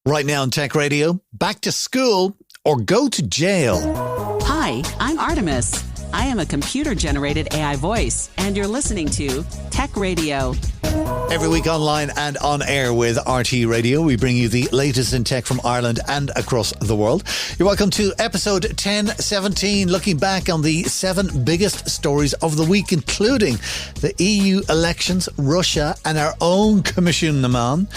Right now on Tech Radio, back to school or go to jail. Hi, I'm Artemis. I am a computer-generated AI voice, and you're listening to Tech Radio. Every week online and on air with RT Radio, we bring you the latest in tech from Ireland and across the world. You're welcome to episode 1017, looking back on the 7 biggest stories of the week, including the EU elections, Russia, and our own Commission Naman.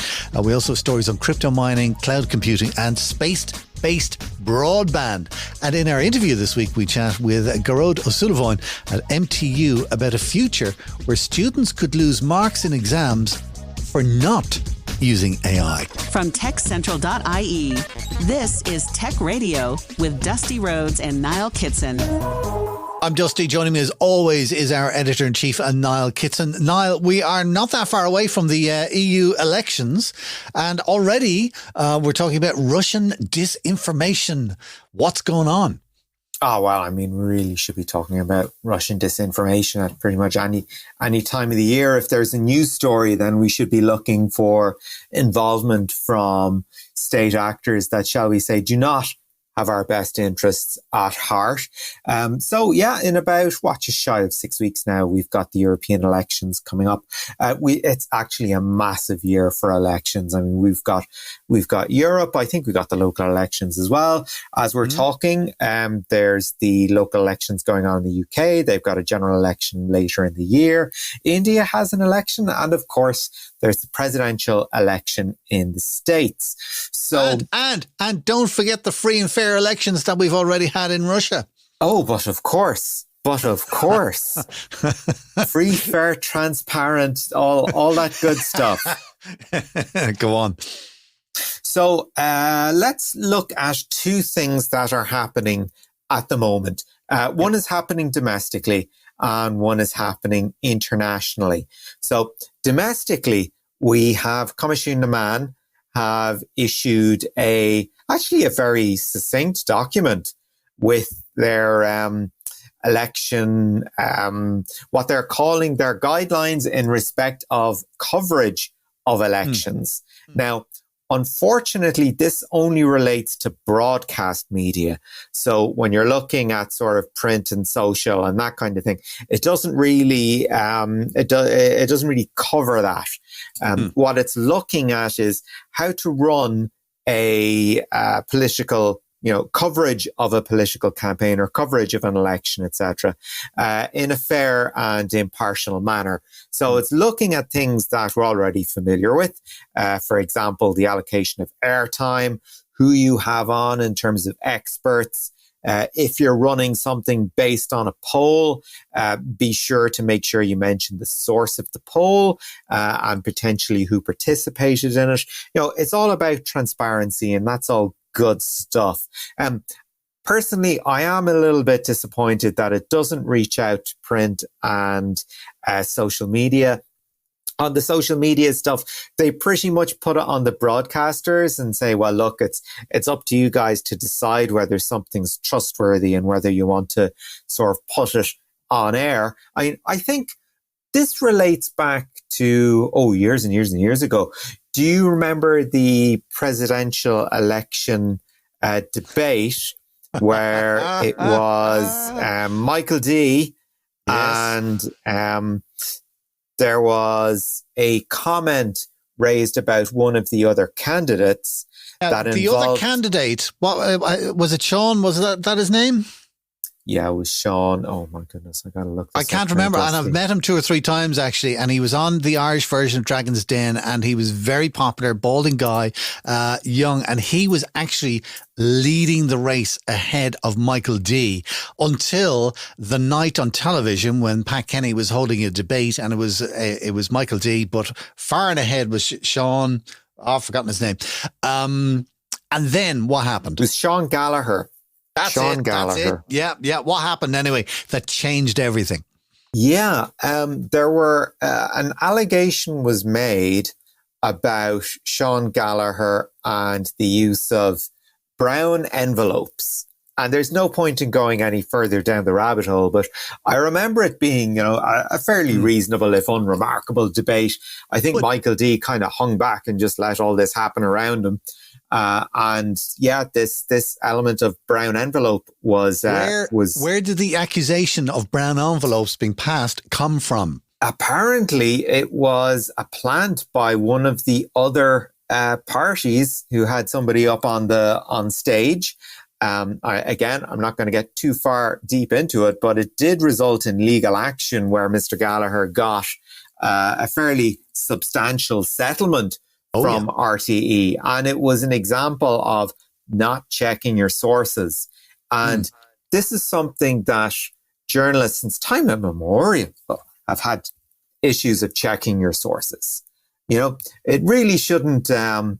We also have stories on crypto mining, cloud computing, and space-based broadband. And in our interview this week, we chat with Gearóid Ó Súilleabháin at MTU about a future where students could lose marks in exams for not using AI. From techcentral.ie, this is Tech Radio with Dusty Rhodes and Niall Kitson. I'm Dusty. Joining me as always is our editor-in-chief, Niall Kitson. Niall, we are not that far away from the EU elections, and already we're talking about Russian disinformation. What's going on? Oh, well, I mean, we really should be talking about Russian disinformation at pretty much any time of the year. If there's a news story, then we should be looking for involvement from state actors that, shall we say, do not have our best interests at heart. In about, just shy of 6 weeks now, we've got the European elections coming up. It's actually a massive year for elections. I mean, we've got Europe. I think we got the local elections as well. As we're talking, there's the local elections going on in the UK. They've got a general election later in the year. India has an election. And of course, there's the presidential election in the States. So and don't forget the free and fair elections that we've already had in Russia. Oh, but of course. Free, fair, transparent, all that good stuff. Go on. So let's look at 2 things that are happening at the moment. One is happening domestically and one is happening internationally. So domestically, we have Commission Naman have issued a very succinct document with their election, what they're calling their guidelines in respect of coverage of elections. Now, unfortunately, this only relates to broadcast media. So when you're looking at sort of print and social and that kind of thing, it doesn't really it doesn't really cover that. What it's looking at is how to run a political, coverage of a political campaign or coverage of an election, etc., in a fair and impartial manner. So it's looking at things that we're already familiar with. For example, the allocation of airtime, who you have on in terms of experts. If you're running something based on a poll, be sure to make sure you mention the source of the poll and potentially who participated in it. It's all about transparency, and that's all good stuff. Personally, I am a little bit disappointed that it doesn't reach out to print and social media. On the social media stuff, they pretty much put it on the broadcasters and say, well, look, it's up to you guys to decide whether something's trustworthy and whether you want to sort of put it on air. I think this relates back to, years and years and years ago. Do you remember the presidential election debate where it was Michael D. Yes. And there was a comment raised about one of the other candidates that involved... The other candidate, what was it? Sean? Was that his name? Yeah, it was Sean. Oh my goodness, I gotta look this I can't remember, and I've met him 2 or 3 times actually, and he was on the Irish version of Dragon's Den, and he was very popular, balding guy, young, and he was actually leading the race ahead of Michael D until the night on television when Pat Kenny was holding a debate, and it was Michael D, but far and ahead was Sean. I've forgotten his name. And then what happened? It was Sean Gallagher. That's it. Yeah. What happened anyway that changed everything? Yeah. There were an allegation was made about Sean Gallagher and the use of brown envelopes And there's no point in going any further down the rabbit hole. But I remember it being, a fairly reasonable, if unremarkable, debate. I think Michael D kind of hung back and just let all this happen around him. This element of brown envelope was where did the accusation of brown envelopes being passed come from? Apparently, it was a plant by one of the other parties who had somebody up on stage. I'm not going to get too far deep into it, but it did result in legal action where Mr. Gallagher got a fairly substantial settlement from RTE. And it was an example of not checking your sources. And this is something that journalists since time immemorial have had issues of checking your sources. It really shouldn't require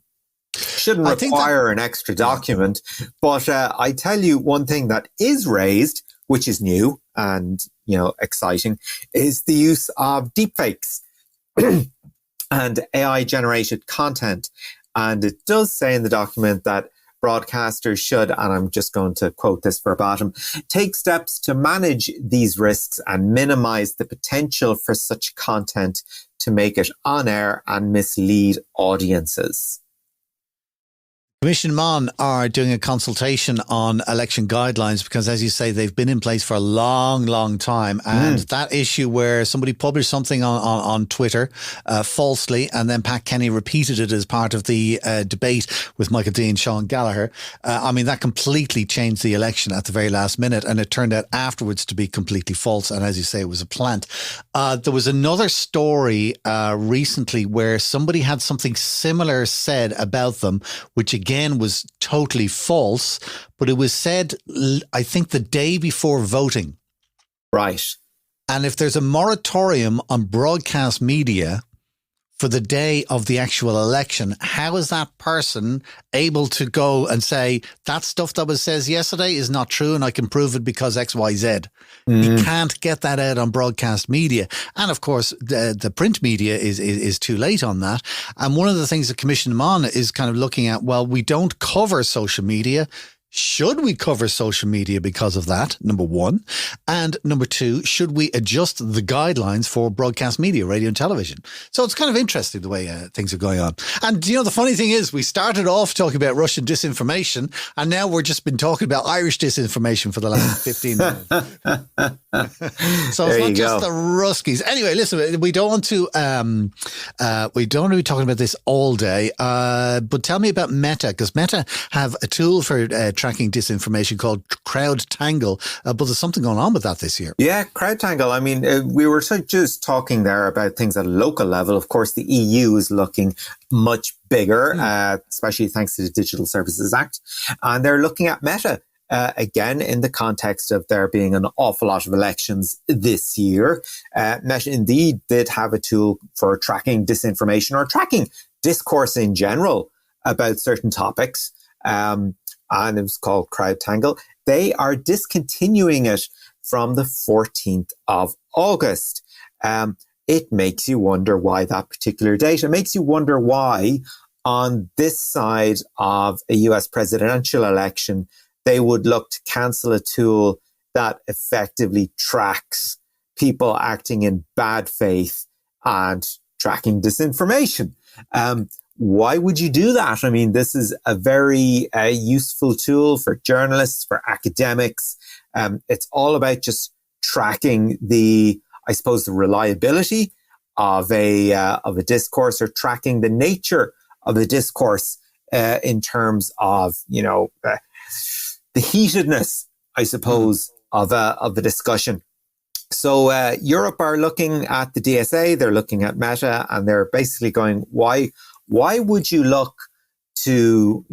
an extra document. But I tell you one thing that is raised, which is new and, exciting, is the use of deepfakes and AI-generated content. And it does say in the document that broadcasters should, and I'm just going to quote this verbatim, take steps to manage these risks and minimize the potential for such content to make it on air and mislead audiences. Commission Mon are doing a consultation on election guidelines because, as you say, they've been in place for a long, long time. And that issue where somebody published something on Twitter falsely, and then Pat Kenny repeated it as part of the debate with Michael D and Sean Gallagher. That completely changed the election at the very last minute, and it turned out afterwards to be completely false. And as you say, it was a plant. There was another story recently where somebody had something similar said about them, which again was totally false, but it was said, I think, the day before voting. Right. And if there's a moratorium on broadcast media for the day of the actual election, how is that person able to go and say that stuff that was said yesterday is not true and I can prove it because X, Y, Z? You can't get that out on broadcast media. And of course, the print media is too late on that. And one of the things that Commission Mon is kind of looking at, well, we don't cover social media. Should we cover social media because of that? Number one. And number two, should we adjust the guidelines for broadcast media, radio and television? So it's kind of interesting the way things are going on. And, the funny thing is we started off talking about Russian disinformation and now we're just been talking about Irish disinformation for the last 15 minutes. So it's not just the Ruskies. Anyway, listen, we don't want to be talking about this all day, but tell me about Meta, because Meta have a tool for tracking disinformation called CrowdTangle, but there's something going on with that this year. Yeah, CrowdTangle. We were just talking there about things at a local level. Of course, the EU is looking much bigger, especially thanks to the Digital Services Act. And they're looking at Meta, again, in the context of there being an awful lot of elections this year. Meta indeed did have a tool for tracking disinformation or tracking discourse in general about certain topics. And it was called CrowdTangle. They are discontinuing it from the 14th of August. It makes you wonder why that particular date. It makes you wonder why on this side of a US presidential election, they would look to cancel a tool that effectively tracks people acting in bad faith and tracking disinformation. Why would you do that? This is a very useful tool for journalists, for academics. It's all about just tracking the reliability of a discourse, or tracking the nature of a discourse in terms of, the heatedness, I suppose, of the discussion. So Europe are looking at the DSA, they're looking at Meta, and they're basically going, why would you look to,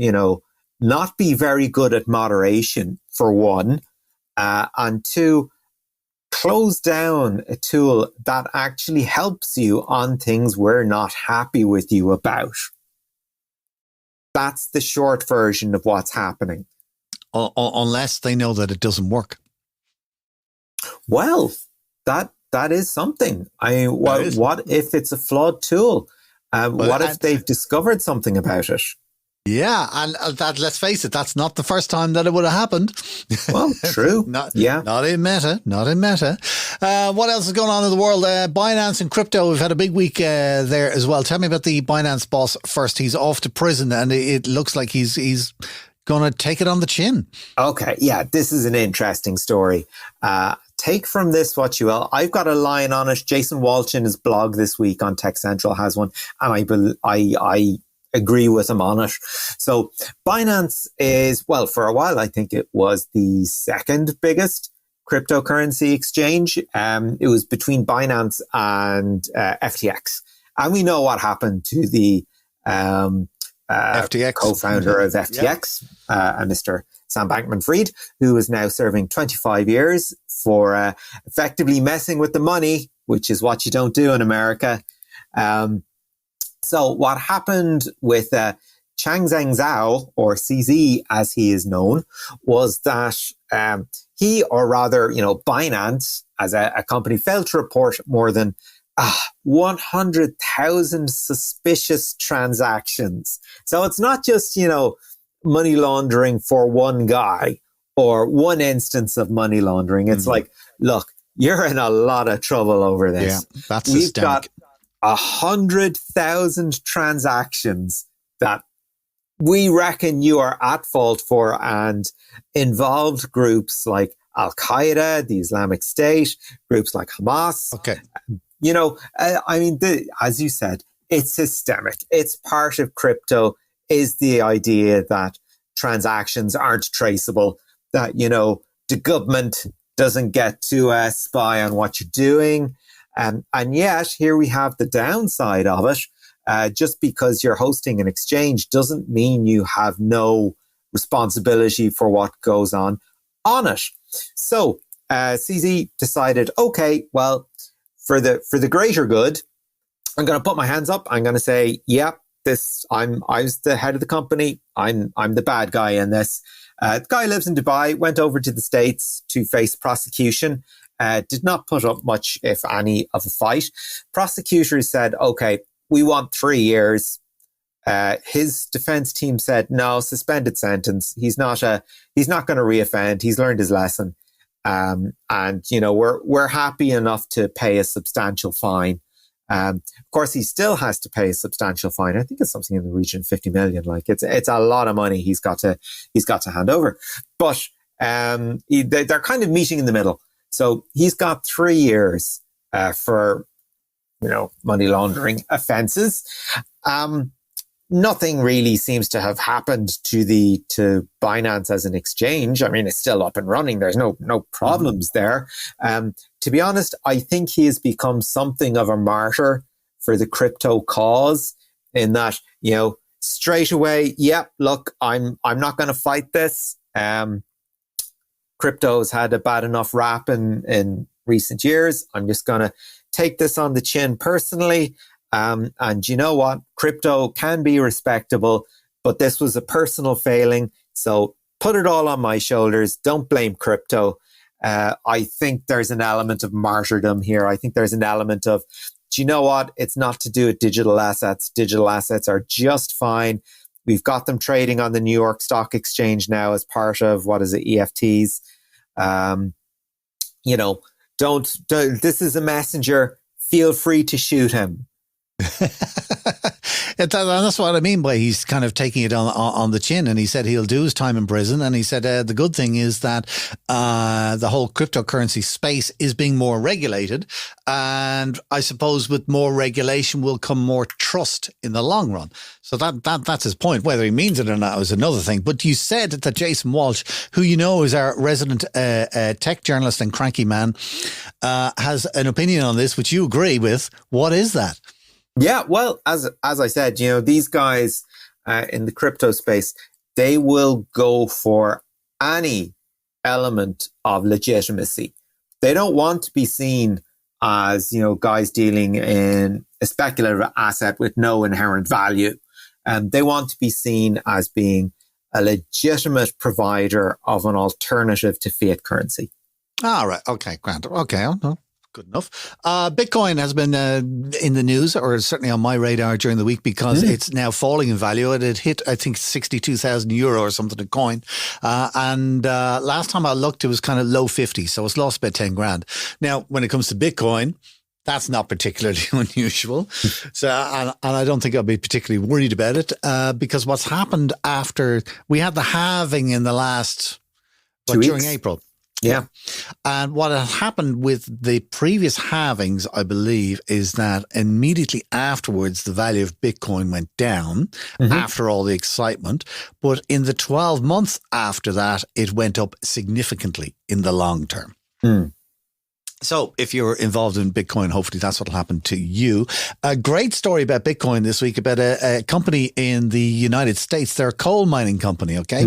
not be very good at moderation, for one, and two, close down a tool that actually helps you on things we're not happy with you about? That's the short version of what's happening. Unless they know that it doesn't work. Well, that is something. What if it's a flawed tool? What if they've discovered something about it? Yeah, and that, let's face it, that's not the first time that it would have happened. Well, true. Not in Meta. What else is going on in the world? Binance and crypto, we've had a big week there as well. Tell me about the Binance boss first. He's off to prison and it looks like he's going to take it on the chin. Okay, yeah, this is an interesting story. Take from this what you will. I've got a line on it. Jason Walsh in his blog this week on Tech Central has one, and I agree with him on it. So Binance is, well, for a while, I think it was the second biggest cryptocurrency exchange. It was between Binance and FTX. And we know what happened to the FTX co-founder of FTX, Mr. Sam Bankman-Fried, who is now serving 25 years for effectively messing with the money, which is what you don't do in America. So what happened with Changpeng Zhao, or CZ as he is known, was that he, or rather, Binance as a company, failed to report more than 100,000 suspicious transactions. So it's not just, money laundering for one guy or one instance of money laundering. It's like, look, you're in a lot of trouble over this. Yeah, that's We've systemic. got 100,000 transactions that we reckon you are at fault for, and involved groups like Al-Qaeda, the Islamic State, groups like Hamas. Okay. As you said, it's systemic. It's part of crypto, is the idea that transactions aren't traceable, that, the government doesn't get to spy on what you're doing. And yet, here we have the downside of it. Just because you're hosting an exchange doesn't mean you have no responsibility for what goes on it. So CZ decided, okay, well, for the greater good, I'm going to put my hands up. I'm going to say, yeah, I was the head of the company. I'm the bad guy in this. The guy lives in Dubai, went over to the States to face prosecution. Did not put up much, if any, of a fight. Prosecutors said, okay, we want 3 years. His defense team said, no, suspended sentence. He's not going to reoffend. He's learned his lesson. And we're happy enough to pay a substantial fine. Of course, he still has to pay a substantial fine. I think it's something in the region of 50 million. Like it's a lot of money he's got to hand over. But they're kind of meeting in the middle. So he's got 3 years for money laundering offences. Nothing really seems to have happened to Binance as an exchange. I mean, it's still up and running. There's no problems there. To be honest, I think he has become something of a martyr for the crypto cause, in that, straight away, look, I'm not going to fight this. Crypto's had a bad enough rap in recent years. I'm just going to take this on the chin personally. And you know what? Crypto can be respectable, but this was a personal failing. So put it all on my shoulders. Don't blame crypto. I think there's an element of martyrdom here. I think there's an element of, do you know what? It's not to do with digital assets. Digital assets are just fine. We've got them trading on the New York Stock Exchange now as part of, EFTs. This is a messenger. Feel free to shoot him. That's what I mean by he's kind of taking it on the chin. And he said he'll do his time in prison. And he said the good thing is that the whole cryptocurrency space is being more regulated. And I suppose with more regulation will come more trust in the long run. So that's his point. Whether he means it or not is another thing. But you said that Jason Walsh, who is our resident tech journalist and cranky man, has an opinion on this, which you agree with. What is that? Yeah, well, as I said, these guys in the crypto space, they will go for any element of legitimacy. They don't want to be seen as, guys dealing in a speculative asset with no inherent value. They want to be seen as being a legitimate provider of an alternative to fiat currency. All right. Okay, Grant. Okay. Good enough. Bitcoin has been in the news, or certainly on my radar during the week, because it's now falling in value. It hit, I think, 62,000 euro or something a coin. And last time I looked, it was kind of low 50s. So it's lost about 10 grand. Now, when it comes to Bitcoin, that's not particularly unusual. So, and I don't think I'll be particularly worried about it because what's happened after we had the halving in the last, during April. Yeah. And what had happened with the previous halvings, I believe, is that immediately afterwards, the value of Bitcoin went down after all the excitement. But in the 12 months after that, it went up significantly in the long term. So if you're involved in Bitcoin, hopefully that's what will happen to you. A great story about Bitcoin this week about a company in the United States. They're a coal mining company, okay?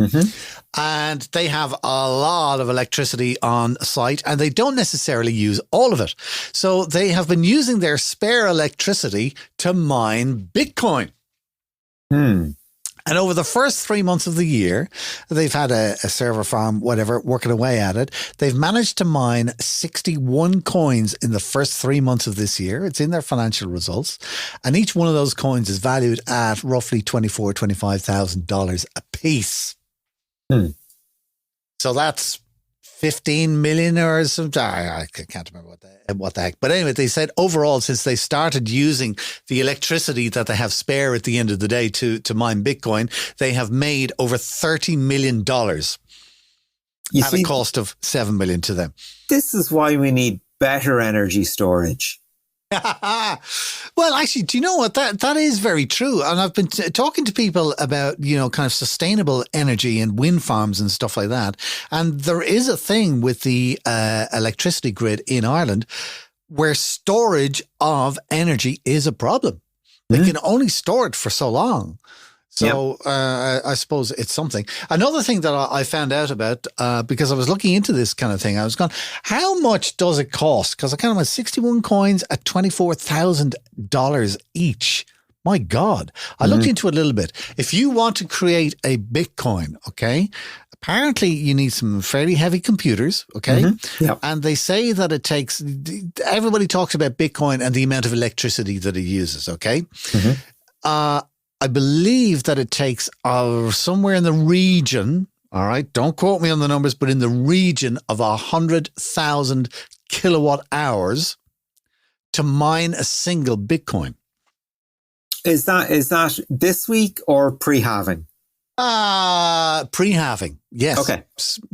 And they have a lot of electricity on site and they don't necessarily use all of it. So they have been using their spare electricity to mine Bitcoin. And over the first 3 months of the year, they've had a server farm, whatever, working away at it. They've managed to mine 61 coins in the first 3 months of this year. It's in their financial results. And each one of those coins is valued at roughly $24,000, $25,000 a piece. So that's 15 million or something. I can't remember what the heck. But anyway, they said overall, since they started using the electricity that they have spare at the end of the day to mine Bitcoin, they have made over $30 million at a cost of $7 million to them. This is why we need better energy storage. Well, actually, do you know what? That is very true. And I've been talking to people about, kind of sustainable energy and wind farms and stuff like that. And there is a thing with the electricity grid in Ireland where storage of energy is a problem. They can only store it for so long. So I suppose it's something. Another thing that I found out about, because I was looking into this kind of thing, I was going, how much does it cost? Because I kind of went 61 coins at $24,000 each. My God. I looked into it a little bit. If you want to create a Bitcoin, okay, apparently you need some fairly heavy computers, okay? And they say that it takes, everybody talks about Bitcoin and the amount of electricity that it uses, okay? I believe that it takes somewhere in the region, all right, don't quote me on the numbers, but in the region of 100,000 kilowatt hours to mine a single Bitcoin. Is that this week or pre-halving? Pre-halving, yes. Okay.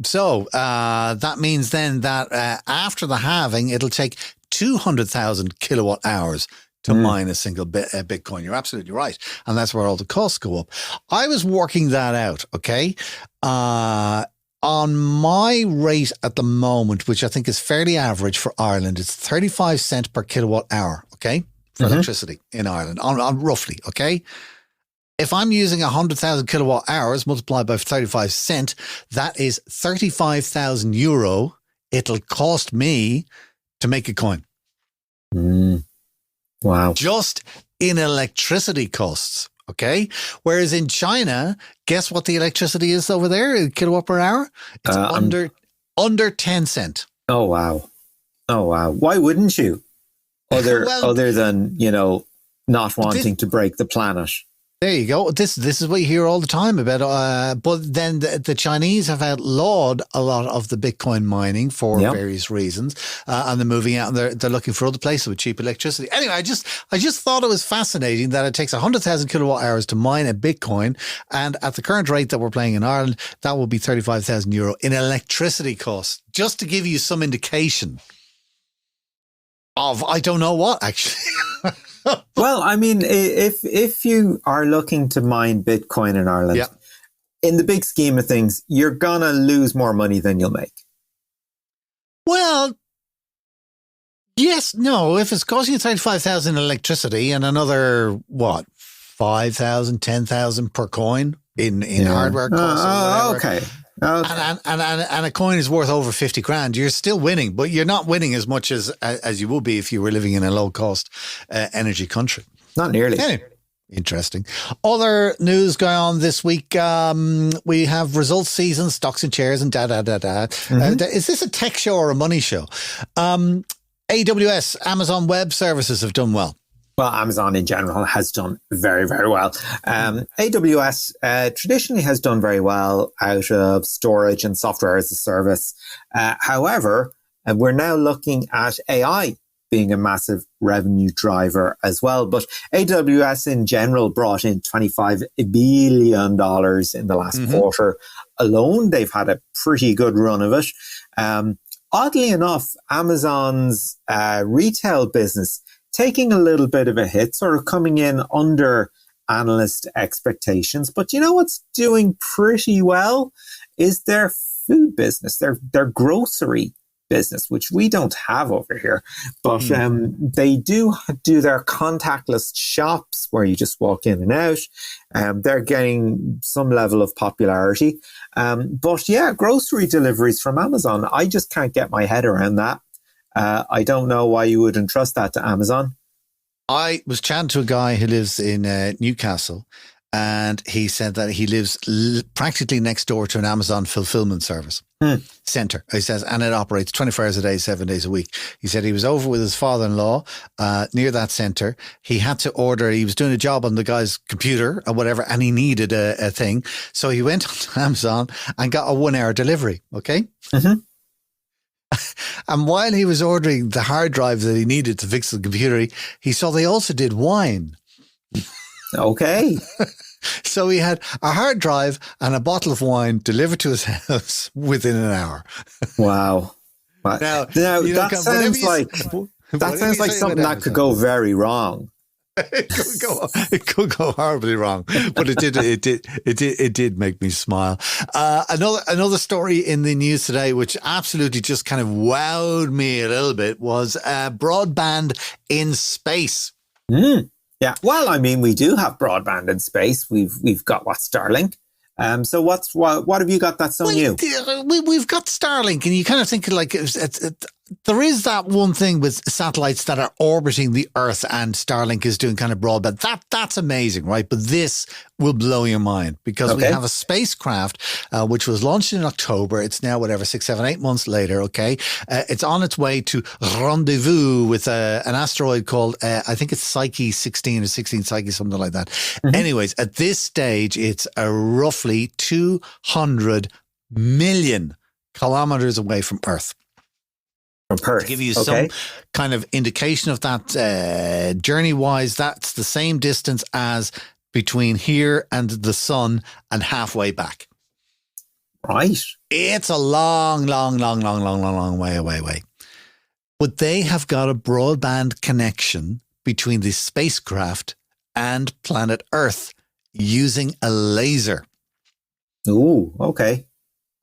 So that means then that after the halving, it'll take 200,000 kilowatt hours to mine a single Bitcoin. You're absolutely right. And that's where all the costs go up. I was working that out, okay? On my rate at the moment, which I think is fairly average for Ireland, it's 35 cents per kilowatt hour, okay? For electricity in Ireland, on roughly, okay? If I'm using 100,000 kilowatt hours multiplied by 35 cents, that is 35,000 euro. It'll cost me to make a coin. Wow. Just in electricity costs, okay? Whereas in China, guess what the electricity is over there, kilowatt per hour? It's under 10 cents. Oh, wow. Why wouldn't you? Other than, not wanting to break the planet. There you go. This is what you hear all the time about. But then the Chinese have outlawed a lot of the Bitcoin mining for various reasons, and they're moving out and they're looking for other places with cheap electricity. Anyway, I just thought it was fascinating that it takes 100,000 kilowatt hours to mine a Bitcoin, and at the current rate that we're playing in Ireland, that will be 35,000 euro in electricity costs. Just to give you some indication of I don't know what actually. Well, I mean, if you are looking to mine Bitcoin in Ireland, in the big scheme of things, you're going to lose more money than you'll make. Well, yes, no. If it's costing you 35,000 electricity and another, 5,000, 10,000 per coin in hardware costs. Okay. And a coin is worth over 50 grand. You're still winning, but you're not winning as much as you would be if you were living in a low cost energy country. Not nearly. Anyway, interesting. Other news going on this week. We have results season, stocks and shares and da. Is this a tech show or a money show? AWS, Amazon Web Services have done well. Well, Amazon in general has done very, very well. AWS traditionally has done very well out of storage and software as a service. However, we're now looking at AI being a massive revenue driver as well. But AWS in general brought in $25 billion in the last quarter alone. They've had a pretty good run of it. Oddly enough, Amazon's retail business taking a little bit of a hit, sort of coming in under analyst expectations. But you know what's doing pretty well is their food business, their grocery business, which we don't have over here. But they do their contactless shops where you just walk in and out. They're getting some level of popularity. But yeah, grocery deliveries from Amazon, I just can't get my head around that. I don't know why you wouldn't trust that to Amazon. I was chatting to a guy who lives in Newcastle, and he said that he lives practically next door to an Amazon fulfillment service center. He says, and it operates 24 hours a day, 7 days a week. He said he was over with his father-in-law near that center. He had to order, he was doing a job on the guy's computer or whatever, and he needed a thing. So he went on Amazon and got a 1 hour delivery. Okay. And while he was ordering the hard drive that he needed to fix the computer, he saw they also did wine. Okay. So he had a hard drive and a bottle of wine delivered to his house within an hour. Wow. Now that sounds like something that could go very wrong. It could go horribly wrong, but it did make me smile. Another story in the news today, which absolutely just kind of wowed me a little bit, was broadband in space. Yeah, well, I mean, we do have broadband in space. We've got Starlink. So what have you got that's so new? We've got Starlink, and you kind of think like there is that one thing with satellites that are orbiting the Earth, and Starlink is doing kind of broadband. That's amazing, right? But this will blow your mind because we have a spacecraft which was launched in October. It's now 6, 7, 8 months later. Okay, it's on its way to rendezvous with an asteroid called I think it's Psyche 16 or 16 Psyche, something like that. Anyways, at this stage, it's roughly 200 million kilometers away from Earth. To give you some kind of indication of that, journey-wise, that's the same distance as between here and the sun and halfway back. Right. It's a long way away. But they have got a broadband connection between the spacecraft and planet Earth using a laser. Ooh, okay.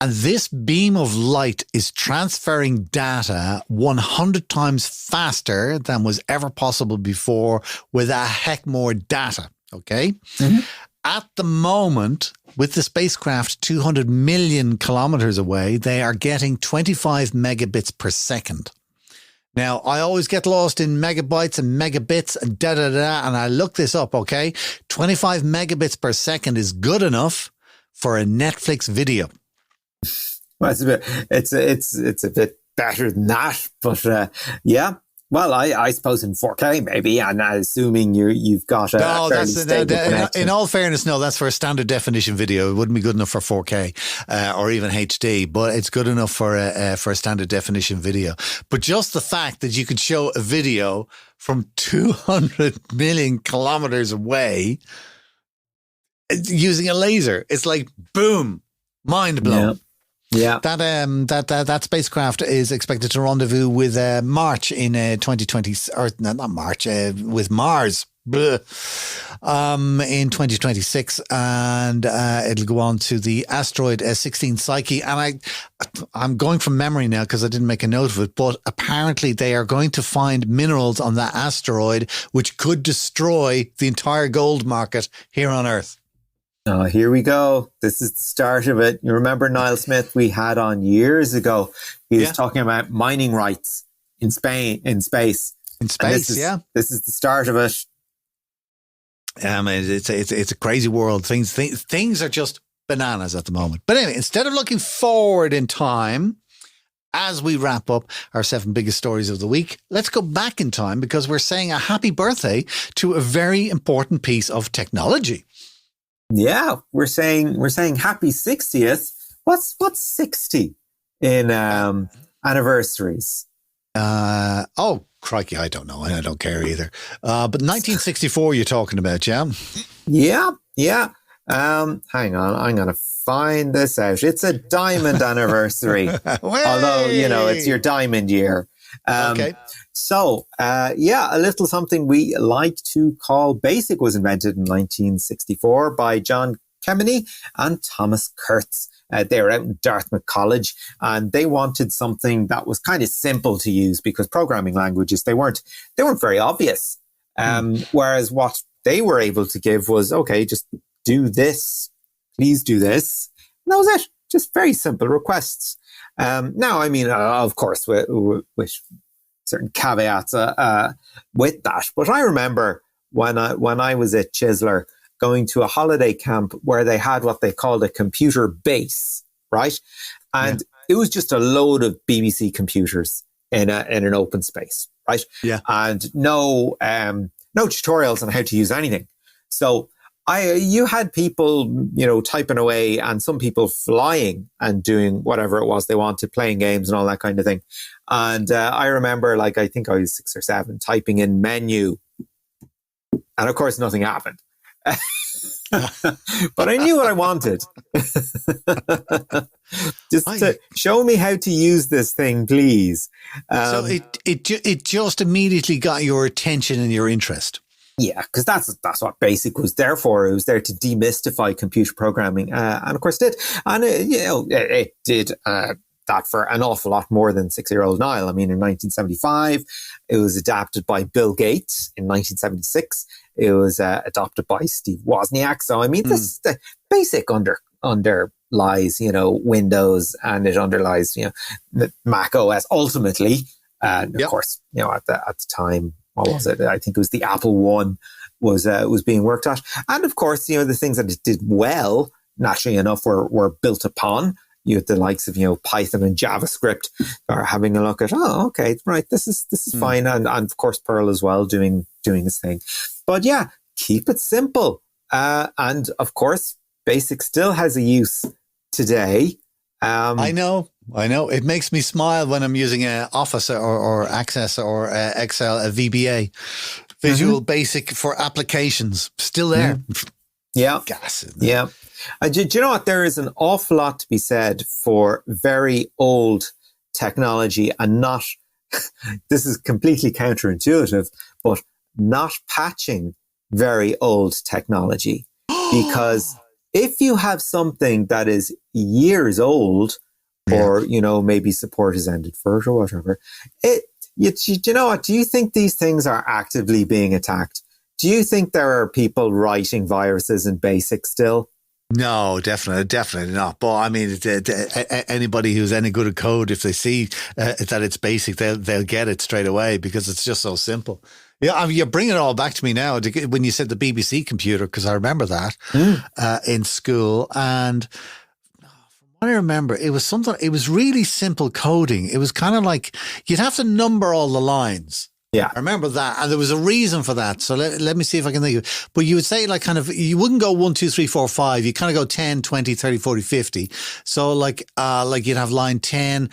And this beam of light is transferring data 100 times faster than was ever possible before with a heck more data. Okay. At the moment, with the spacecraft 200 million kilometers away, they are getting 25 megabits per second. Now, I always get lost in megabytes and megabits and and I looked this up. Okay. 25 megabits per second is good enough for a Netflix video. Well, it's a bit better than that, but yeah. Well, I suppose in 4K maybe, and assuming you've got a fairly stable connection. In all fairness, no, that's for a standard definition video. It wouldn't be good enough for 4K or even HD, but it's good enough for a standard definition video. But just the fact that you could show a video from 200 million kilometers away using a laser, it's like boom, mind blown. Yeah. That spacecraft is expected to rendezvous with March in 2020, or not March, with Mars in 2026, and it'll go on to the asteroid 16 Psyche. And I'm going from memory now because I didn't make a note of it, but apparently they are going to find minerals on that asteroid which could destroy the entire gold market here on Earth. Oh, here we go. This is the start of it. You remember Niall Smith we had on years ago? He was talking about mining rights in Spain, in space. This is the start of it. It's a crazy world. Things are just bananas at the moment. But anyway, instead of looking forward in time, as we wrap up our 7 biggest stories of the week, let's go back in time because we're saying a happy birthday to a very important piece of technology. Yeah, we're saying happy 60th. What's 60 in anniversaries? Oh, crikey, I don't know. I don't care either. But 1964 you're talking about, yeah? Yeah. Hang on, I'm going to find this out. It's a diamond anniversary. Although, it's your diamond year. Okay. So, a little something we like to call BASIC was invented in 1964 by John Kemeny and Thomas Kurtz. They were out in Dartmouth College and they wanted something that was kind of simple to use because programming languages, they weren't very obvious. Whereas what they were able to give was, okay, just do this, please do this. And that was it. Just very simple requests. Now, I mean, of course, with certain caveats with that. But I remember when I was at Chisler going to a holiday camp where they had what they called a computer base, right? And it was just a load of BBC computers in an open space, right? Yeah. And no tutorials on how to use anything. So you had people, typing away and some people flying and doing whatever it was they wanted, playing games and all that kind of thing. And I remember, I think I was 6 or 7, typing in menu. And of course, nothing happened. But I knew what I wanted. Just to show me how to use this thing, please. So it just immediately got your attention and your interest. Yeah, because that's what BASIC was there for. It was there to demystify computer programming, and of course it did. And it did that for an awful lot more than 6-year-old Niall. I mean, in 1975, it was adapted by Bill Gates. In 1976, it was adopted by Steve Wozniak. So I mean, this the BASIC underlies Windows, and it underlies Mac OS ultimately. And of course, at the time, what was it? I think it was the Apple One was being worked at. And of course, the things that it did well, naturally enough, were built upon. You had the likes of, Python and JavaScript are having a look at, okay, right, this is fine. And of course, Perl as well doing its thing. But yeah, keep it simple. And of course, BASIC still has a use today. I know. It makes me smile when I'm using Office or Access or Excel, a VBA, Visual Basic for applications. Still there. Yeah. Gas. Yeah. Do you know what? There is an awful lot to be said for very old technology and not, this is completely counterintuitive, but not patching very old technology. Because if you have something that is years old, or, maybe support has ended for it or whatever, you know what? Do you think these things are actively being attacked? Do you think there are people writing viruses in BASIC still? No, definitely not. But I mean, anybody who's any good at code, if they see that it's BASIC, they'll get it straight away because it's just so simple. Yeah, I mean, you're bringing it all back to me now when you said the BBC computer, because I remember that in school. And from what I remember, it was something. It was really simple coding. It was kind of like you'd have to number all the lines. Yeah. I remember that. And there was a reason for that. So let me see if I can think of it. But you would say you wouldn't go 1, 2, 3, 4, 5. You kind of go 10, 20, 30, 40, 50. So like you'd have line 10,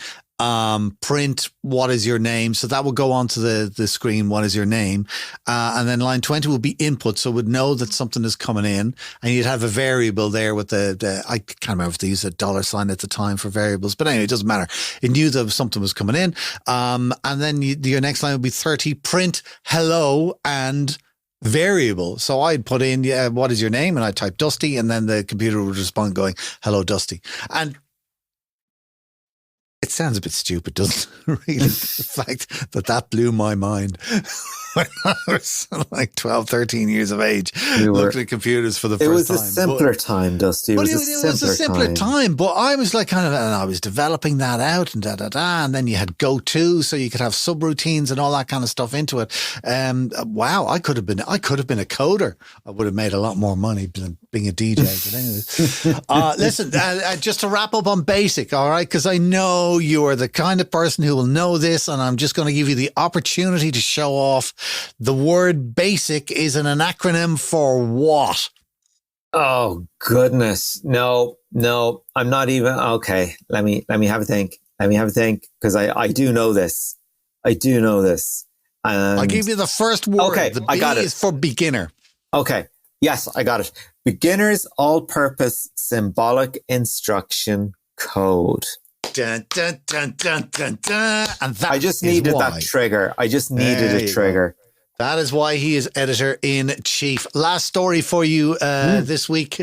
print, what is your name? So that would go onto the screen, what is your name? And then line 20 would be input. So it would know that something is coming in, and you'd have a variable there with I can't remember if they used a $sign at the time for variables, but anyway, it doesn't matter. It knew that something was coming in. And then your next line would be 30, print, hello, and variable. So I'd put in, what is your name? And I'd type Dusty, and then the computer would respond going, hello, Dusty. And it sounds a bit stupid, doesn't it? Really, the fact that blew my mind when I was like 12, 13 years of age, looking at computers for the first time. It was a simpler time, Dusty. It was a simpler time. But I was like and I was developing that out and and then you had Go-To, so you could have subroutines and all that kind of stuff into it. Wow, I could have been a coder. I would have made a lot more money than being a DJ. But anyway, listen, just to wrap up on BASIC, all right? Because I know you are the kind of person who will know this, and I'm just going to give you the opportunity to show off. The word basic is an acronym for what? Oh, goodness. No, I'm not even. Okay, let me have a think. Because I do know this. And I'll give you the first word. Okay, the B I got it. is for beginner. Okay. Yes, I got it. Beginner's all-purpose symbolic instruction code. Dun, dun, dun, dun, dun, dun. And that I just needed why. that trigger. I just needed a trigger. That is why he is editor-in-chief. Last story for you this week.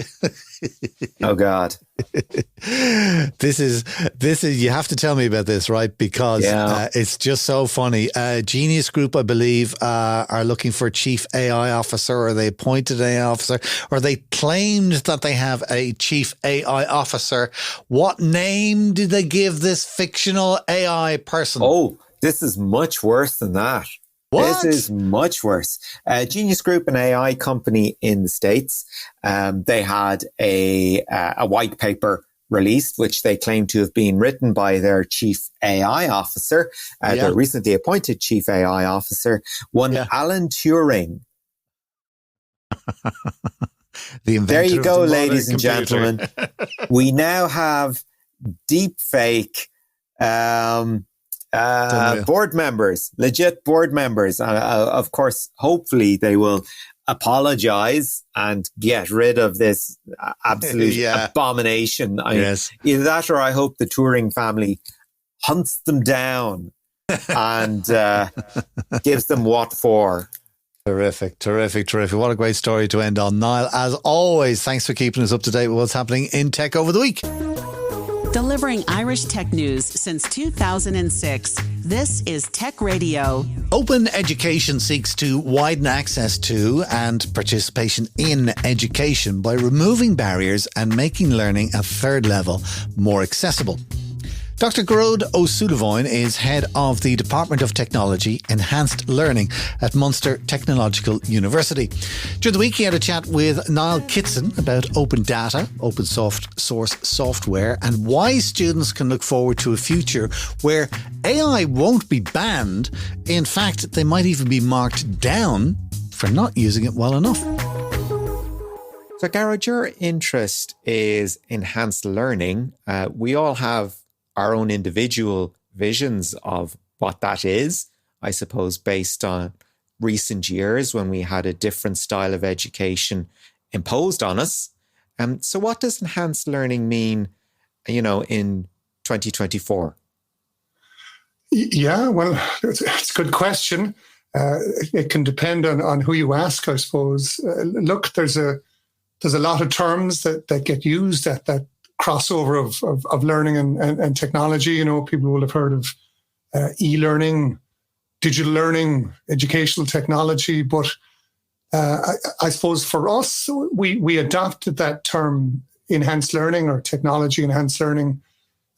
Oh, God. This is you have to tell me about this, right? Because it's just so funny. Genius Group, I believe, are looking for a chief AI officer, or they appointed an AI officer, or they claimed that they have a chief AI officer. What name did they give this fictional AI person? Oh, this is much worse than that. What? This is much worse. Genius Group, an AI company in the States, they had a white paper released, which they claim to have been written by their chief AI officer, their recently appointed chief AI officer, one Alan Turing. There you go, ladies and gentlemen. We now have deep fake board members, legit board members. Of course, hopefully they will apologize and get rid of this absolute abomination. Either that, or I hope the Turing family hunts them down and gives them what for. Terrific. What a great story to end on. Niall, as always, thanks for keeping us up to date with what's happening in tech over the week. Delivering Irish tech news since 2006, this is Tech Radio. Open Education seeks to widen access to and participation in education by removing barriers and making learning at third level more accessible. Dr. Gearóid Ó Súilleabháin is head of the Department of Technology Enhanced Learning at Munster Technological University. During the week, he had a chat with Niall Kitson about open data, open source software, and why students can look forward to a future where AI won't be banned. In fact, they might even be marked down for not using it well enough. So, Gearóid, your interest is enhanced learning. We all have our own individual visions of what that is, I suppose, based on recent years when we had a different style of education imposed on us. So what does enhanced learning mean, in 2024? Yeah, well, it's a good question. It can depend on who you ask, I suppose. Look, there's a lot of terms that get used at that crossover of learning and technology. People will have heard of e-learning, digital learning, educational technology. But I suppose for us, we adopted that term enhanced learning or technology enhanced learning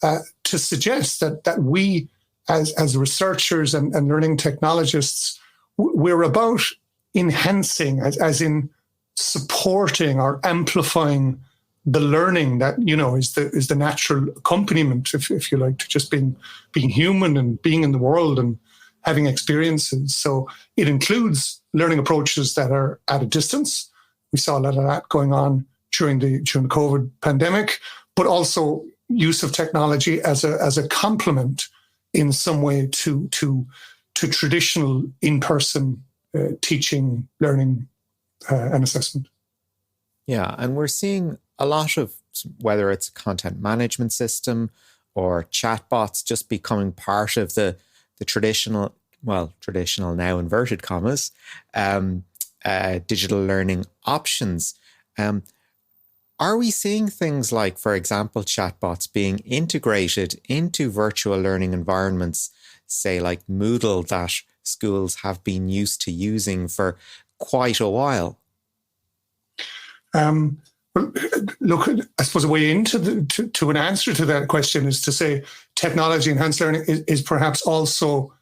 to suggest that we as researchers and learning technologists, we're about enhancing, as in supporting or amplifying the learning that is the natural accompaniment, if you like, to just being human and being in the world and having experiences. So it includes learning approaches that are at a distance. We saw a lot of that going on during the COVID pandemic, but also use of technology as a complement in some way to traditional in-person teaching, learning, and assessment. Yeah, and we're seeing a lot of, whether it's a content management system or chatbots, just becoming part of the traditional now inverted commas, digital learning options. Are we seeing things like, for example, chatbots being integrated into virtual learning environments, say like Moodle, that schools have been used to using for quite a while? Well, look, I suppose a way into to an answer to that question is to say technology enhanced learning is perhaps also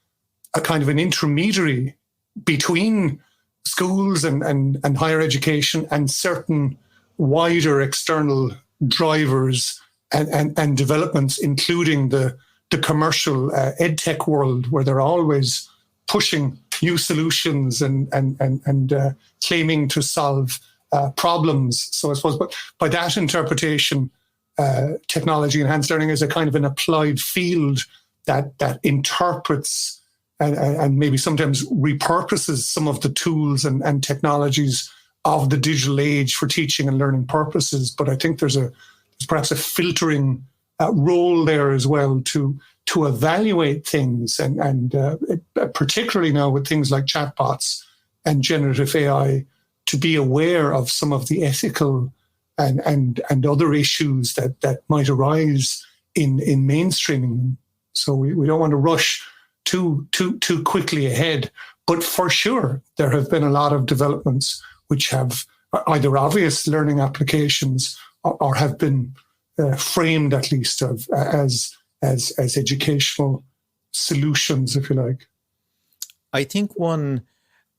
a kind of an intermediary between schools and higher education and certain wider external drivers and developments, including the the commercial edtech world, where they're always pushing new solutions and claiming to solve problems. So I suppose, but by that interpretation, technology enhanced learning is a kind of an applied field that interprets and maybe sometimes repurposes some of the tools and technologies of the digital age for teaching and learning purposes. But I think there's perhaps a filtering role there as well to evaluate things, and particularly now with things like chatbots and generative AI, to be aware of some of the ethical and other issues that might arise in mainstreaming them. So we don't want to rush too quickly ahead. But for sure, there have been a lot of developments which have either obvious learning applications or have been framed at least as educational solutions, if you like. I think one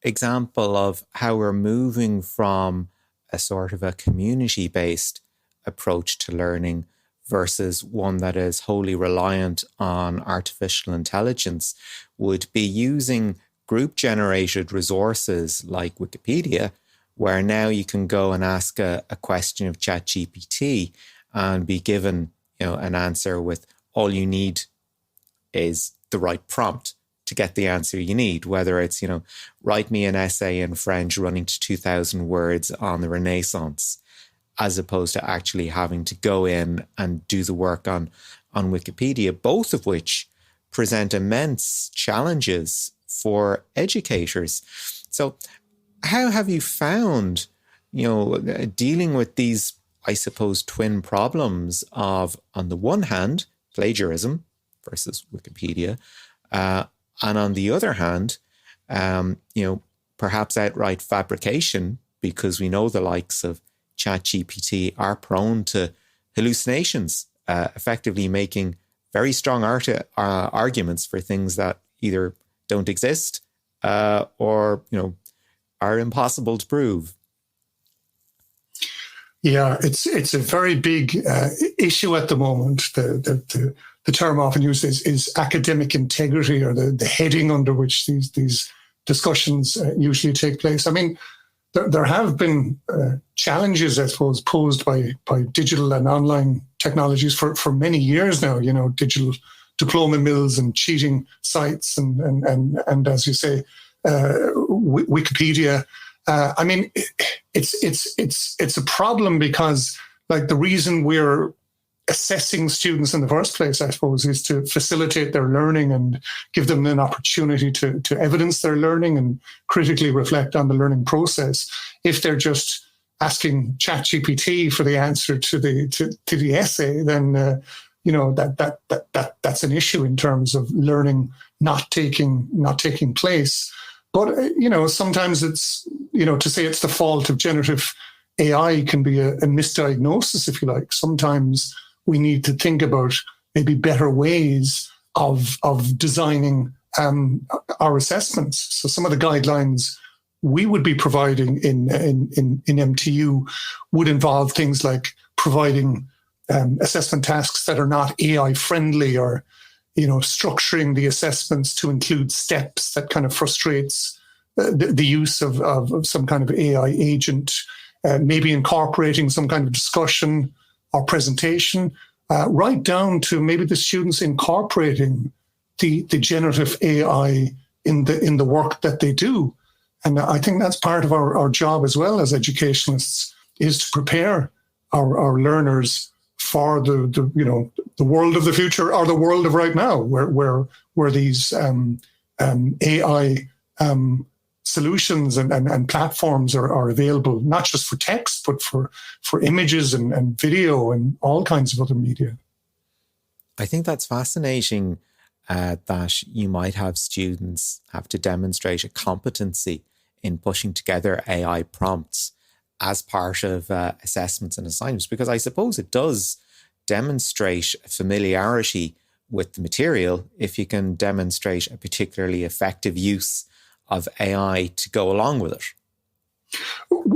example of how we're moving from a sort of a community-based approach to learning versus one that is wholly reliant on artificial intelligence would be using group-generated resources like Wikipedia, where now you can go and ask a question of ChatGPT and be given, an answer with all you need is the right prompt to get the answer you need, whether it's, write me an essay in French running to 2,000 words on the Renaissance, as opposed to actually having to go in and do the work on Wikipedia, both of which present immense challenges for educators. So how have you found, dealing with these, I suppose, twin problems of, on the one hand, plagiarism versus Wikipedia, and on the other hand, perhaps outright fabrication, because we know the likes of ChatGPT are prone to hallucinations, effectively making very strong arguments for things that either don't exist or are impossible to prove. Yeah, it's a very big issue at the moment. The term often used is academic integrity, or the heading under which these discussions usually take place. I mean, there have been challenges, I suppose, posed by digital and online technologies for many years now. Digital diploma mills and cheating sites, and as you say, Wikipedia. I mean, it's a problem because, like, the reason we're assessing students in the first place, I suppose, is to facilitate their learning and give them an opportunity to evidence their learning and critically reflect on the learning process. If they're just asking ChatGPT for the answer to the essay, then that's an issue in terms of learning not taking place. But sometimes it's to say it's the fault of generative AI can be a misdiagnosis, if you like. Sometimes we need to think about maybe better ways of designing our assessments. So some of the guidelines we would be providing in MTU would involve things like providing assessment tasks that are not AI friendly, or structuring the assessments to include steps that kind of frustrates the use of some kind of AI agent, maybe incorporating some kind of discussion or presentation, right down to maybe the students incorporating the generative AI in the work that they do. And I think that's part of our job as well as educationalists, is to prepare our learners for the world of the future, or the world of right now, where these AI solutions and platforms are available, not just for text, but for images and video and all kinds of other media. I think that's fascinating, that you might have students have to demonstrate a competency in pushing together AI prompts as part of assessments and assignments, because I suppose it does demonstrate familiarity with the material if you can demonstrate a particularly effective use of AI to go along with it.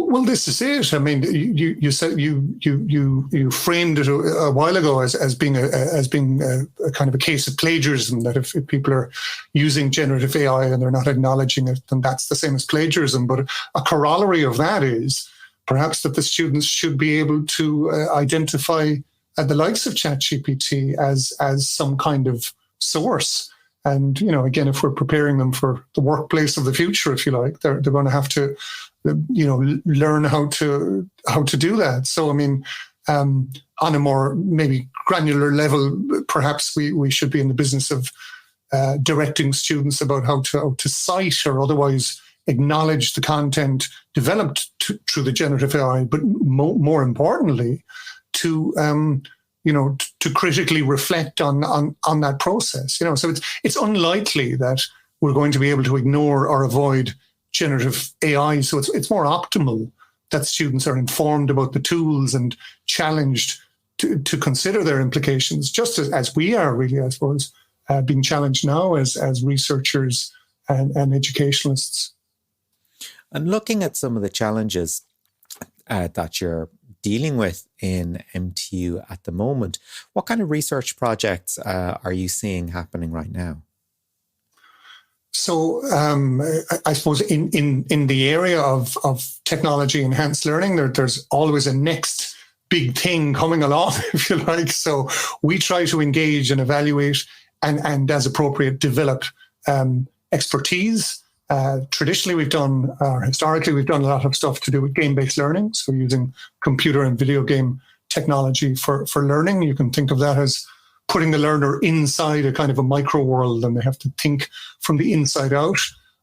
Well, this is it. I mean, you said you framed it a while ago as being a kind of a case of plagiarism. That if people are using generative AI and they're not acknowledging it, then that's the same as plagiarism. But a corollary of that is perhaps that the students should be able to identify the likes of ChatGPT as some kind of source. And, again, if we're preparing them for the workplace of the future, if you like, they're going to have to, learn how to do that. So, I mean, on a more maybe granular level, perhaps we should be in the business of directing students about how to cite or otherwise acknowledge the content developed through the generative AI, but more importantly, to critically reflect on that process. So it's unlikely that we're going to be able to ignore or avoid generative AI. So it's more optimal that students are informed about the tools and challenged to consider their implications, just as we are really, I suppose, being challenged now as researchers and educationalists. And looking at some of the challenges that you're dealing with in MTU at the moment, what kind of research projects are you seeing happening right now? So I suppose in the area of technology enhanced learning, there's always a next big thing coming along, if you like. So we try to engage and evaluate and as appropriate, develop expertise. Traditionally, historically, we've done a lot of stuff to do with game-based learning. So using computer and video game technology for learning. You can think of that as putting the learner inside a kind of a micro world, and they have to think from the inside out.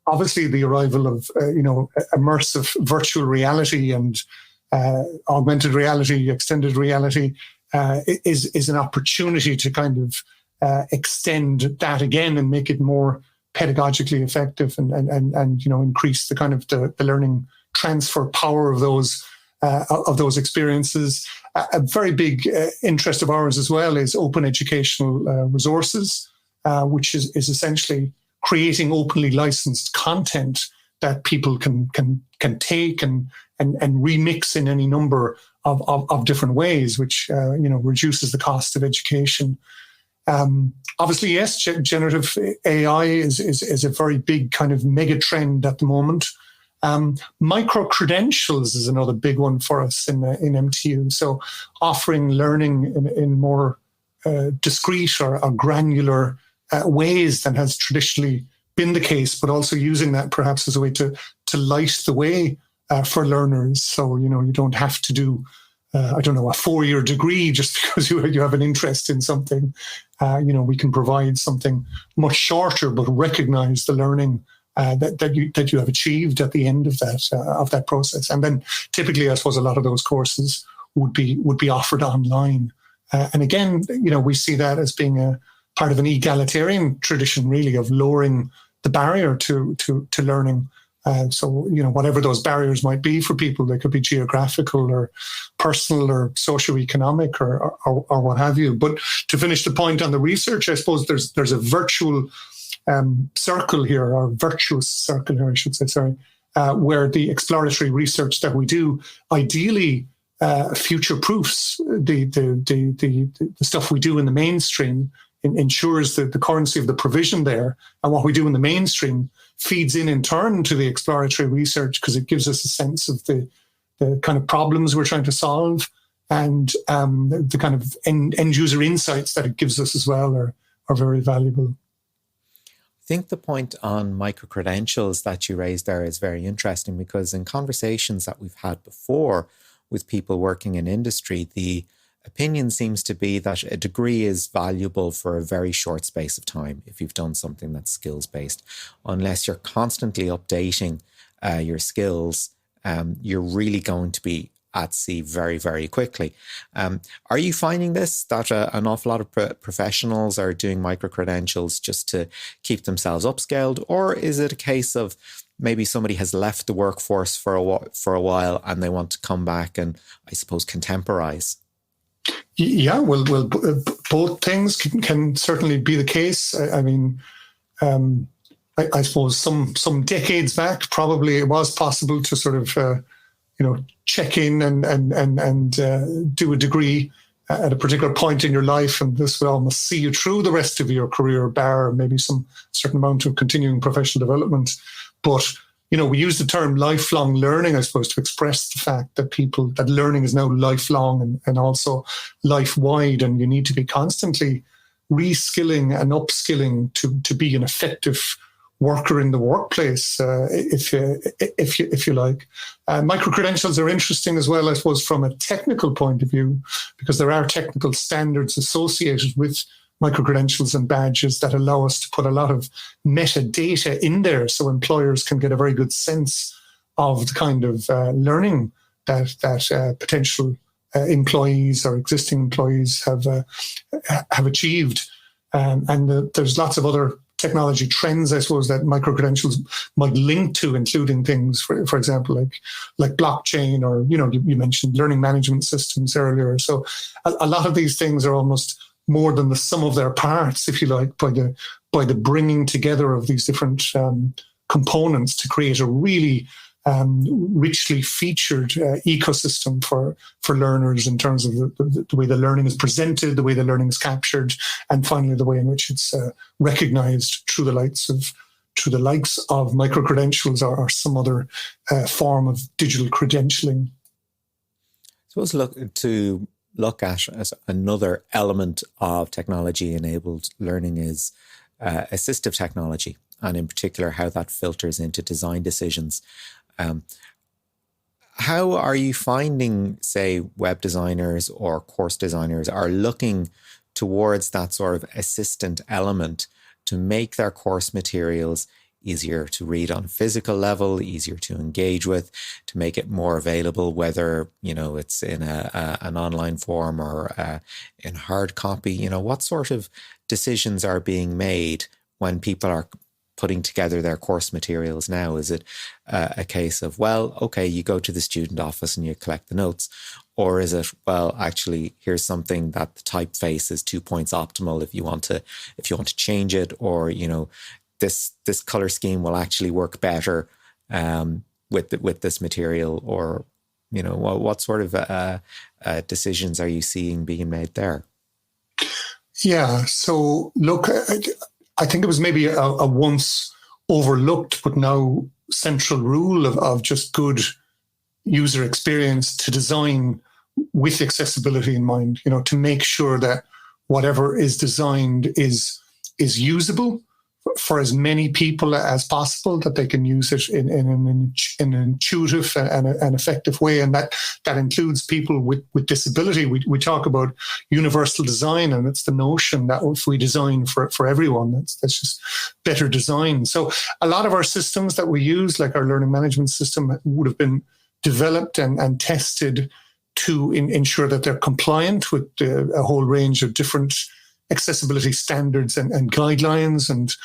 Obviously, the arrival of immersive virtual reality and augmented reality, extended reality is an opportunity to kind of extend that again and make it more pedagogically effective and increase the kind of the learning transfer power of those experiences. A very big interest of ours as well is open educational resources, which is essentially creating openly licensed content that people can take and remix in any number of different ways, which reduces the cost of education. Obviously, yes, generative AI is a very big kind of mega trend at the moment. Micro-credentials is another big one for us in MTU. So offering learning in more discrete or granular ways than has traditionally been the case, but also using that perhaps as a way to light the way for learners. So, you don't have to do a 4-year degree just because you have an interest in something. We can provide something much shorter, but recognize the learning that you have achieved at the end of that process. And then typically, I suppose, a lot of those courses would be offered online. And again, we see that as being a part of an egalitarian tradition, really, of lowering the barrier to learning. So, whatever those barriers might be for people, they could be geographical or personal or socioeconomic or what have you. But to finish the point on the research, I suppose there's a virtual circle here, or virtuous circle here, I should say, where the exploratory research that we do ideally future-proofs the stuff we do in the mainstream, ensures the currency of the provision there, and what we do in the mainstream feeds in turn to the exploratory research, because it gives us a sense of the kind of problems we're trying to solve, and the kind of end user insights that it gives us as well are very valuable. I think the point on micro-credentials that you raised there is very interesting, because in conversations that we've had before with people working in industry, the opinion seems to be that a degree is valuable for a very short space of time if you've done something that's skills-based. Unless you're constantly updating your skills, you're really going to be at sea very, very quickly. Are you finding this, that an awful lot of professionals are doing micro-credentials just to keep themselves upscaled? Or is it a case of maybe somebody has left the workforce for a while and they want to come back and, I suppose, contemporize? Yeah, well, both things can certainly be the case. I mean, I suppose some decades back, probably it was possible to sort of, check in and do a degree at a particular point in your life, and this will almost see you through the rest of your career, bar maybe some certain amount of continuing professional development. But we use the term lifelong learning, I suppose, to express the fact that learning is now lifelong and also life-wide, and you need to be constantly reskilling and upskilling to be an effective worker in the workplace, if you like. Micro-credentials are interesting as well, I suppose, from a technical point of view, because there are technical standards associated with micro-credentials and badges that allow us to put a lot of metadata in there so employers can get a very good sense of the kind of learning that potential employees or existing employees have achieved. There's lots of other technology trends, I suppose, that micro-credentials might link to, including things, for example, like blockchain, or, you mentioned learning management systems earlier. So a lot of these things are almost more than the sum of their parts, if you like, by the bringing together of these different components to create a really richly featured ecosystem for learners in terms of the way the learning is presented, the way the learning is captured, and finally the way in which it's recognized through the likes of micro-credentials or some other form of digital credentialing. I suppose look at as another element of technology-enabled learning is assistive technology, and in particular how that filters into design decisions. How are you finding, say, web designers or course designers are looking towards that sort of assistant element to make their course materials easier to read on a physical level, easier to engage with, to make it more available, whether, it's in an online form or in hard copy? What sort of decisions are being made when people are putting together their course materials now? Is it a case of, well, okay, you go to the student office and you collect the notes? Or is it, well, actually, here's something that the typeface is 2 points optimal if you want to change it, or, this color scheme will actually work better with this material, or, what sort of decisions are you seeing being made there? Yeah, so look, I think it was maybe a once overlooked but now central rule of just good user experience to design with accessibility in mind, to make sure that whatever is designed is usable for as many people as possible, that they can use it in an intuitive and an effective way. And that includes people with disability. We talk about universal design, and it's the notion that if we design for everyone, that's just better design. So a lot of our systems that we use, like our learning management system, would have been developed and tested to ensure that they're compliant with a whole range of different accessibility standards and guidelines. And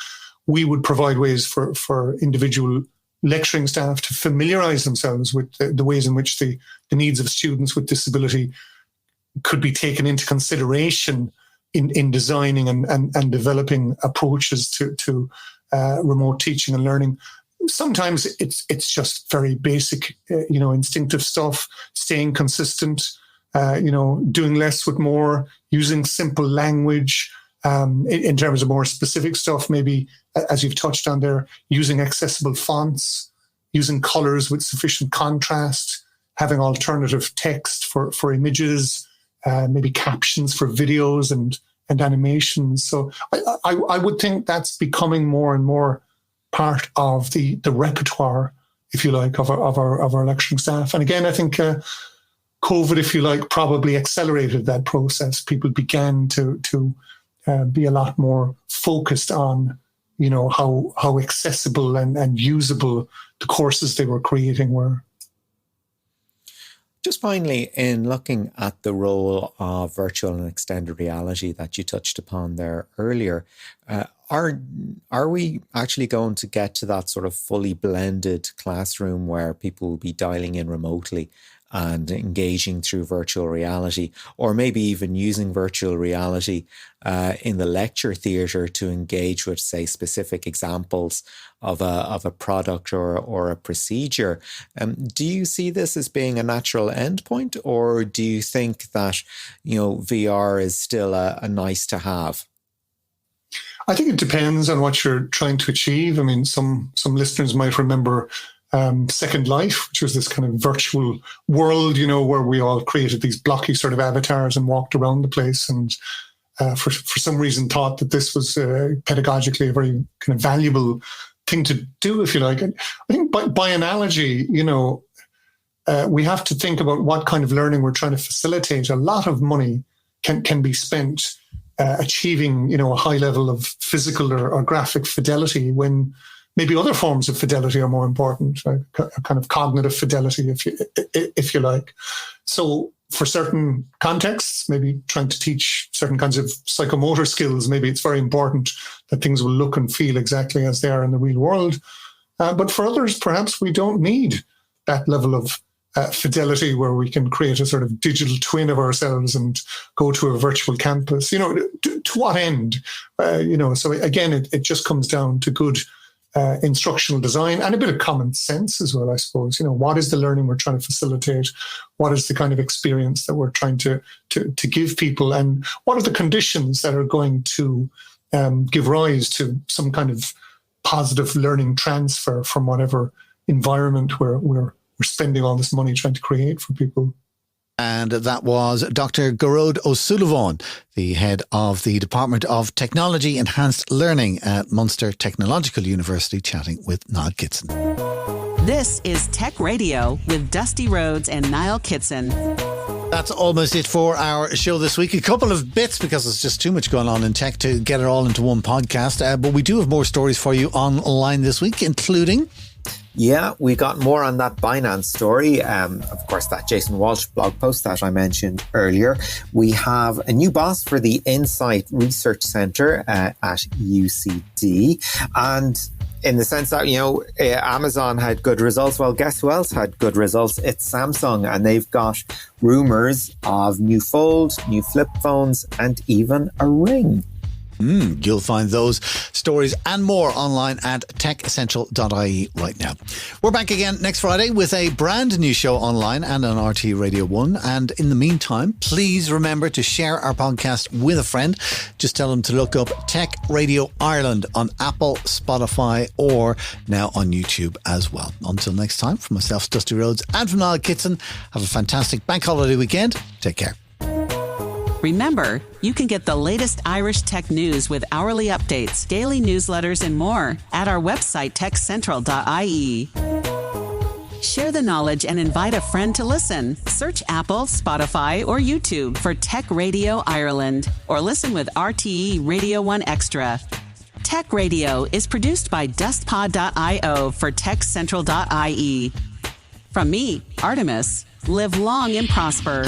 we would provide ways for individual lecturing staff to familiarize themselves with the ways in which the needs of students with disability could be taken into consideration in designing and developing approaches to remote teaching and learning. Sometimes it's just very basic, instinctive stuff, staying consistent, doing less with more, using simple language. In terms of more specific stuff, maybe, as you've touched on there, using accessible fonts, using colors with sufficient contrast, having alternative text for images, maybe captions for videos and animations. So I would think that's becoming more and more part of the repertoire, if you like, of our lecturing staff. And again, I think COVID, if you like, probably accelerated that process. People began to be a lot more focused on, how accessible and usable the courses they were creating were. Just finally, in looking at the role of virtual and extended reality that you touched upon there earlier, are we actually going to get to that sort of fully blended classroom where people will be dialing in remotely and engaging through virtual reality, or maybe even using virtual reality in the lecture theatre to engage with, say, specific examples of a product or a procedure. Do you see this as being a natural endpoint, or do you think that, VR is still a nice to have? I think it depends on what you're trying to achieve. I mean, some listeners might remember Second Life, which was this kind of virtual world, where we all created these blocky sort of avatars and walked around the place, and for some reason thought that this was pedagogically a very kind of valuable thing to do, if you like. And I think by analogy, we have to think about what kind of learning we're trying to facilitate. A lot of money can be spent achieving, a high level of physical or graphic fidelity, when maybe other forms of fidelity are more important, right? A kind of cognitive fidelity, if you like. So for certain contexts, maybe trying to teach certain kinds of psychomotor skills, maybe it's very important that things will look and feel exactly as they are in the real world. But for others, perhaps we don't need that level of fidelity where we can create a sort of digital twin of ourselves and go to a virtual campus. To what end? So again, it just comes down to good instructional design and a bit of common sense as well, I suppose. What is the learning we're trying to facilitate? What is the kind of experience that we're trying to give people? And what are the conditions that are going to give rise to some kind of positive learning transfer from whatever environment we're spending all this money trying to create for people? And that was Dr. Gearóid Ó Súilleabháin, the head of the Department of Technology Enhanced Learning at Munster Technological University, chatting with Niall Kitson. This is Tech Radio with Dusty Rhodes and Niall Kitson. That's almost it for our show this week. A couple of bits, because there's just too much going on in tech to get it all into one podcast. But we do have more stories for you online this week, including... Yeah, we got more on that Binance story. Of course, that Jason Walsh blog post that I mentioned earlier. We have a new boss for the Insight Research Centre at UCD. And in the sense that, Amazon had good results. Well, guess who else had good results? It's Samsung. And they've got rumours of new Fold, new flip phones, and even a Ring. You'll find those stories and more online at techcentral.ie right now. We're back again next Friday with a brand new show online and on RT Radio 1. And in the meantime, please remember to share our podcast with a friend. Just tell them to look up Tech Radio Ireland on Apple, Spotify, or now on YouTube as well. Until next time, from myself, Dusty Rhodes, and from Niall Kitson, have a fantastic bank holiday weekend. Take care. Remember, you can get the latest Irish tech news with hourly updates, daily newsletters, and more at our website, techcentral.ie. Share the knowledge and invite a friend to listen. Search Apple, Spotify, or YouTube for Tech Radio Ireland, or listen with RTE Radio 1 Extra. Tech Radio is produced by dustpod.io for techcentral.ie. From me, Artemis, live long and prosper.